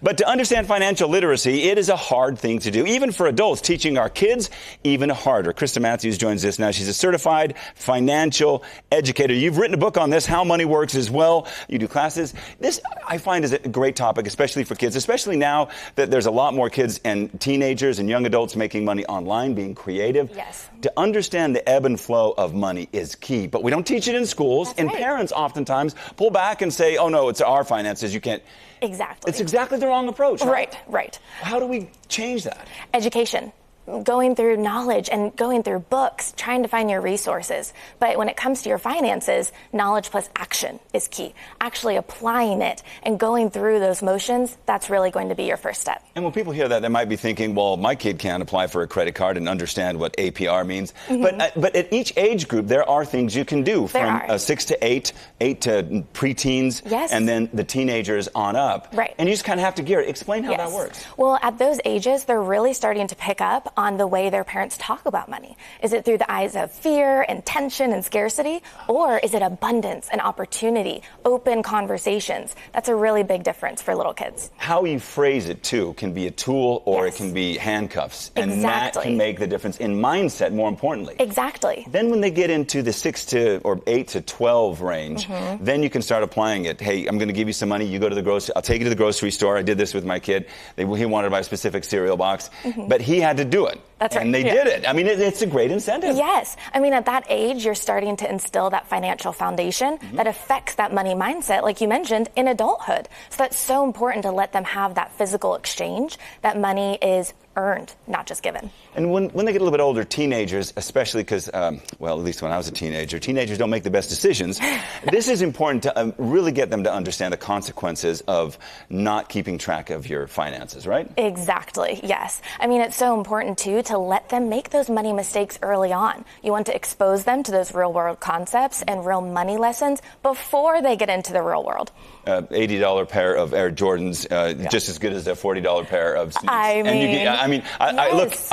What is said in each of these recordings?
But to understand financial literacy, it is a hard thing to do. Even for adults, teaching our kids, even harder. Christa Mathews joins us now. She's a certified financial educator. You've written a book on this, How Money Works, as well. You do classes. This, I find, is a great topic, especially for kids, especially now that there's a lot more kids and teenagers and young adults making money online, being creative. Yes. To understand the ebb and flow of money is key. But we don't teach it in schools. That's and right. Parents oftentimes pull back and say, oh, no, it's our finances. You can't. Exactly. It's exactly the wrong approach. Right. How do we change that? Education. Going through knowledge and going through books, trying to find your resources. But when it comes to your finances, knowledge plus action is key. Actually applying it and going through those motions, that's really going to be your first step. And when people hear that, they might be thinking, well, my kid can't apply for a credit card and understand what APR means. Mm-hmm. But at each age group, there are things you can do from 6 to 8, 8 to preteens, yes. and then the teenagers on up. Right. And you just kind of have to gear it. Explain how that works. Well, at those ages, they're really starting to pick up on the way their parents talk about money. Is it through the eyes of fear and tension and scarcity? Or is it abundance and opportunity, open conversations? That's a really big difference for little kids. How you phrase it, too, can be a tool or it can be handcuffs. And that can make the difference in mindset, more importantly. Exactly. Then when they get into the 6 to or 8 to 12 range, then you can start applying it. Hey, I'm going to give you some money. You go to the grocery. I'll take you to the grocery store. I did this with my kid. He wanted to buy a specific cereal box, but he had to do it. That's right. And they did it. I mean, it's a great incentive. Yes. I mean, at that age, you're starting to instill that financial foundation that affects that money mindset, like you mentioned, in adulthood. So that's so important to let them have that physical exchange, that money is earned, not just given. And when they get a little bit older, teenagers, especially because, well, at least when I was a teenager, teenagers don't make the best decisions. This is important to really get them to understand the consequences of not keeping track of your finances, right? Exactly, yes. I mean, it's so important, too, to let them make those money mistakes early on. You want to expose them to those real-world concepts and real money lessons before they get into the real world. $80 pair of Air Jordans, just as good as a $40 pair of sneakers. I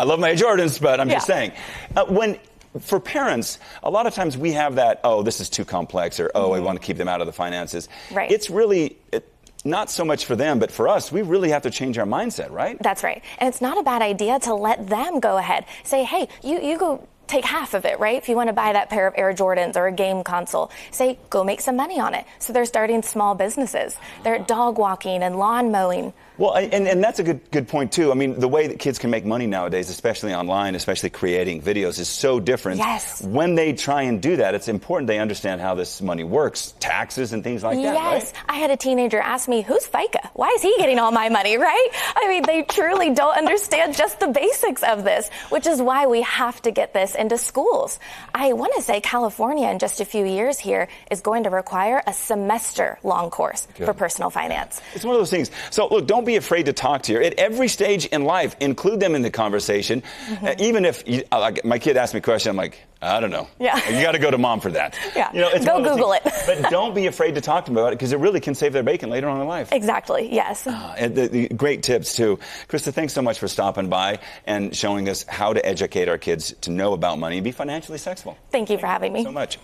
love my Jordans, but I'm just saying, for parents, a lot of times we have that, oh, this is too complex, or oh, I want to keep them out of the finances. Right. It's really not so much for them, but for us, we really have to change our mindset, right? That's right. And it's not a bad idea to let them go ahead. Say, hey, you go take half of it, right? If you want to buy that pair of Air Jordans or a game console, say, go make some money on it. So they're starting small businesses. They're dog walking and lawn mowing. Well, and that's a good point, too. I mean, the way that kids can make money nowadays, especially online, especially creating videos, is so different. Yes. When they try and do that, it's important they understand how this money works, taxes and things like that, right? Yes. I had a teenager ask me, who's FICA? Why is he getting all my money, right? I mean, they truly don't understand just the basics of this, which is why we have to get this into schools. I want to say California in just a few years here is going to require a semester-long course for personal finance. It's one of those things. So, look, don't be afraid to talk to at every stage in life. Include them in the conversation. Even if like my kid asked me a question, I'm like, I don't know. Yeah. You got to go to mom for that. Yeah. It's go Google it. But don't be afraid to talk to them about it, because it really can save their bacon later on in life. Exactly. Yes. And the great tips too. Christa, thanks so much for stopping by and showing us how to educate our kids to know about money and be financially successful. Thank you for having me. So much.